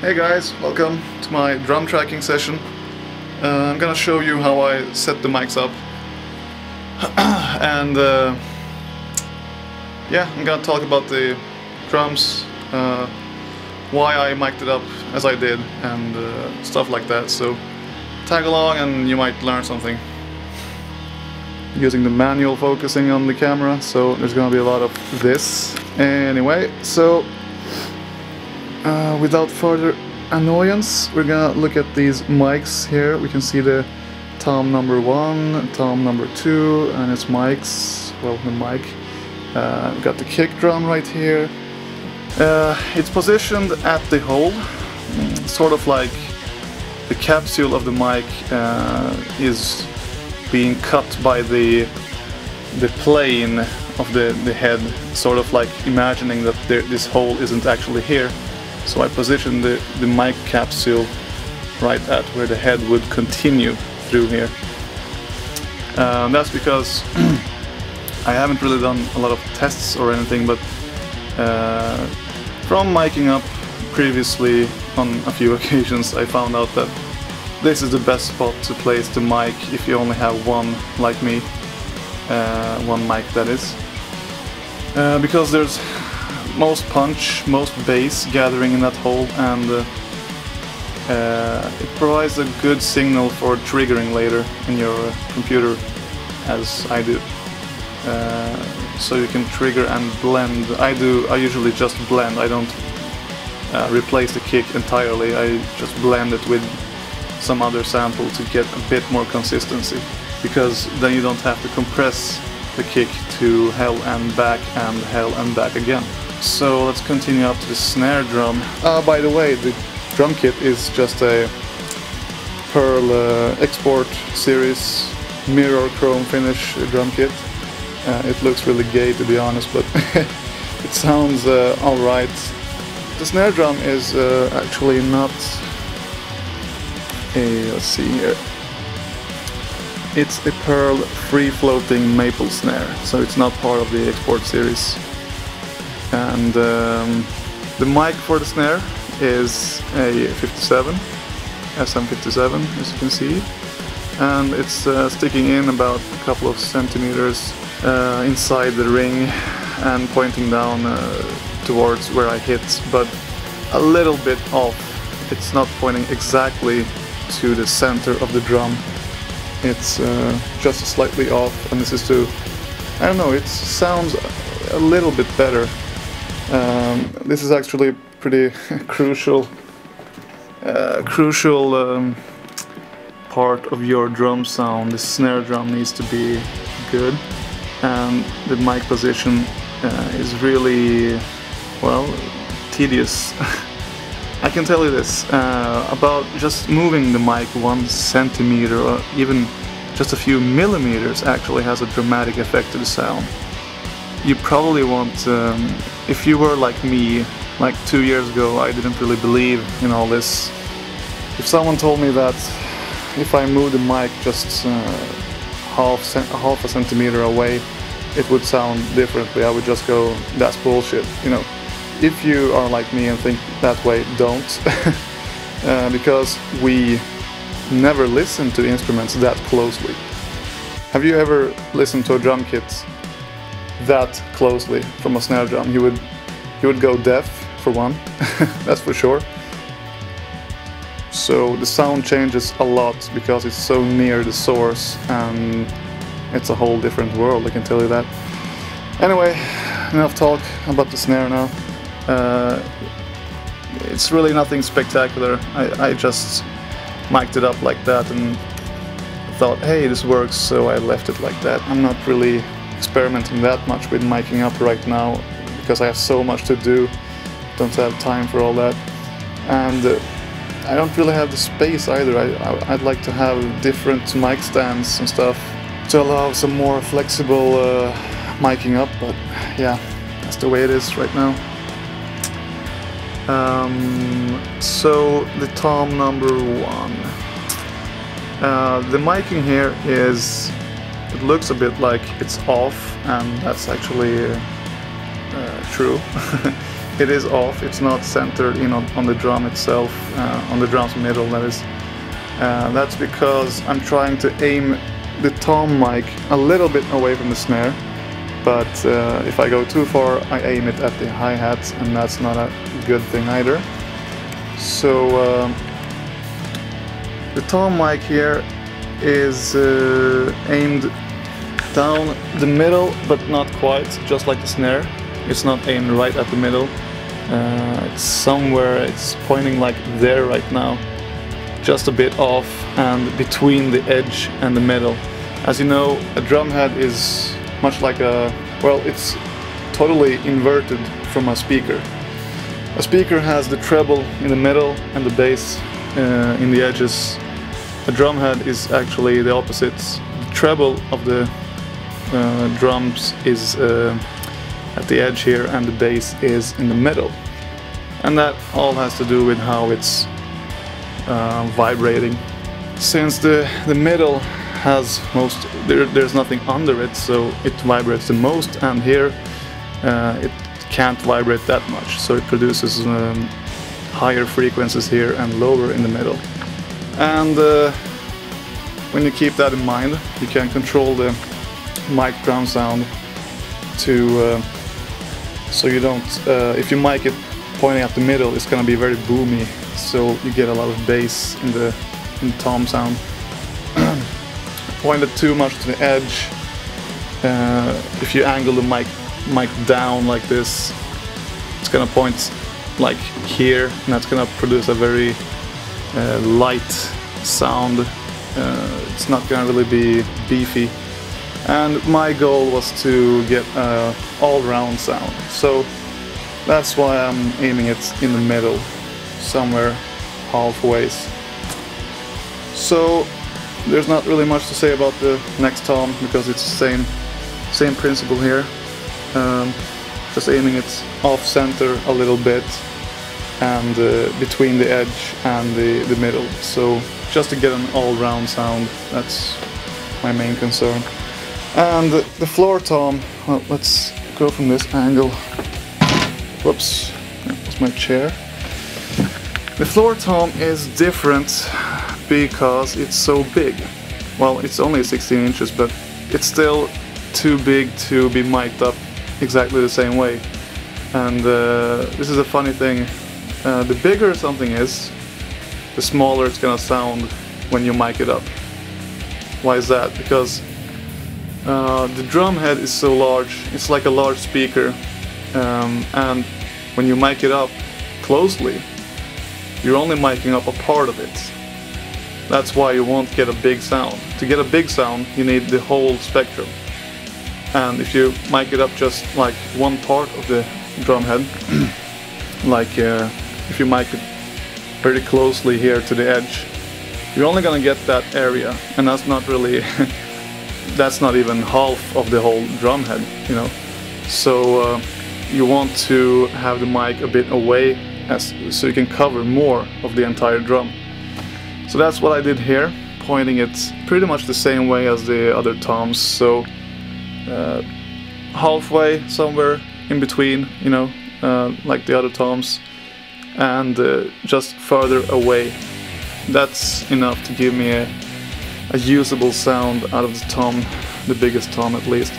Hey guys, welcome to my drum tracking session. I'm gonna show you how I set the mics up. And yeah, I'm gonna talk about the drums, why I mic'd it up as I did, and stuff like that. So tag along and you might learn something. Using the manual focusing on the camera, so there's gonna be a lot of this. Anyway, so without further annoyance, we're gonna look at these mics here. We can see the tom number 1, tom number 2, and its mics. Well, the mic. We've got the kick drum right here. It's positioned at the hole, sort of like the capsule of the mic is being cut by the plane of the head, sort of like imagining that this hole isn't actually here. So I positioned the mic capsule right at where the head would continue through here. That's because I haven't really done a lot of tests or anything, but from miking up previously on a few occasions, I found out that this is the best spot to place the mic if you only have one, like me, one mic that is. Because there's most punch, most bass gathering in that hole, and it provides a good signal for triggering later in your computer, as I do. So you can trigger and blend. I usually just blend. I don't replace the kick entirely. I just blend it with some other sample to get a bit more consistency, because then you don't have to compress the kick to hell and back again. So let's continue up to the snare drum. By the way, the drum kit is just a Pearl Export Series mirror chrome finish drum kit. It looks really gay, to be honest, but it sounds alright. The snare drum is actually not a, let's see here, it's a Pearl free-floating maple snare, so it's not part of the Export Series. And the mic for the snare is a 57, SM57, as you can see, and it's sticking in about a couple of centimeters inside the ring and pointing down towards where I hit, but a little bit off. It's not pointing exactly to the center of the drum. It's just slightly off, and this is to, I don't know, it sounds a little bit better. This is actually pretty crucial part of your drum sound. The snare drum needs to be good, and the mic position is really, well, tedious. I can tell you this, about just moving the mic 1 centimeter or even just a few millimeters actually has a dramatic effect to the sound. You probably want, if you were like me, like 2 years ago, I didn't really believe in all this. If someone told me that if I moved the mic just half a centimeter away, it would sound differently, I would just go, that's bullshit, you know. If you are like me and think that way, don't. Because we never listen to instruments that closely. Have you ever listened to a drum kit that closely from a snare drum? You would go deaf, for one. That's for sure. So the sound changes a lot because it's so near the source, and it's a whole different world, I can tell you that. Anyway, enough talk about the snare now. It's really nothing spectacular. I just mic'd it up like that and thought, hey, this works, so I left it like that. I'm not really experimenting that much with miking up right now because I have so much to do. Don't have time for all that, and I don't really have the space either. I'd like to have different mic stands and stuff to allow some more flexible miking up, but yeah, that's the way it is right now. So the tom number 1. The miking here is, it looks a bit like it's off, and that's actually true. it is off. It's not centered in on the drum itself, on the drum's middle, that is. That's because I'm trying to aim the tom mic a little bit away from the snare, but if I go too far I aim it at the hi-hats, and that's not a good thing either. So the tom mic here is aimed down the middle, but not quite, just like the snare. It's not aimed right at the middle. It's somewhere, it's pointing like there right now, just a bit off and between the edge and the middle. As you know, a drum head is much like a, well, it's totally inverted from a speaker. A speaker has the treble in the middle and the bass in the edges. A drum head is actually the opposite. The treble of the drums is at the edge here, and the bass is in the middle. And that all has to do with how it's vibrating. Since the middle has most, there's nothing under it, so it vibrates the most, and here it can't vibrate that much, so it produces higher frequencies here and lower in the middle. And when you keep that in mind, you can control the mic drum sound to so you don't, if you mic it pointing at the middle, it's gonna be very boomy, so you get a lot of bass in the tom sound. Point it too much to the edge, if you angle the mic down like this, it's gonna point like here, and that's gonna produce a very light sound. It's not gonna really be beefy. And my goal was to get an all-round sound, so that's why I'm aiming it in the middle, somewhere halfway. So there's not really much to say about the next tom, because it's the same principle here. Just aiming it off-center a little bit, and between the edge and the middle. So just to get an all-round sound, that's my main concern. And the floor tom, well, let's go from this angle. Whoops, that's my chair. The floor tom is different because it's so big. Well, it's only 16 inches, but it's still too big to be mic'd up exactly the same way. And this is a funny thing. The bigger something is, the smaller it's gonna sound when you mic it up. Why is that? Because the drum head is so large, it's like a large speaker, and when you mic it up closely, you're only miking up a part of it. That's why you won't get a big sound. To get a big sound, you need the whole spectrum. And if you mic it up just like one part of the drum head, like if you mic it very closely here to the edge, you're only gonna get that area, and that's not really that's not even half of the whole drum head, you know. So you want to have the mic a bit away, so you can cover more of the entire drum. So that's what I did here, pointing it pretty much the same way as the other toms. So halfway, somewhere in between, you know, like the other toms, and just further away. That's enough to give me a usable sound out of the tom, the biggest tom at least.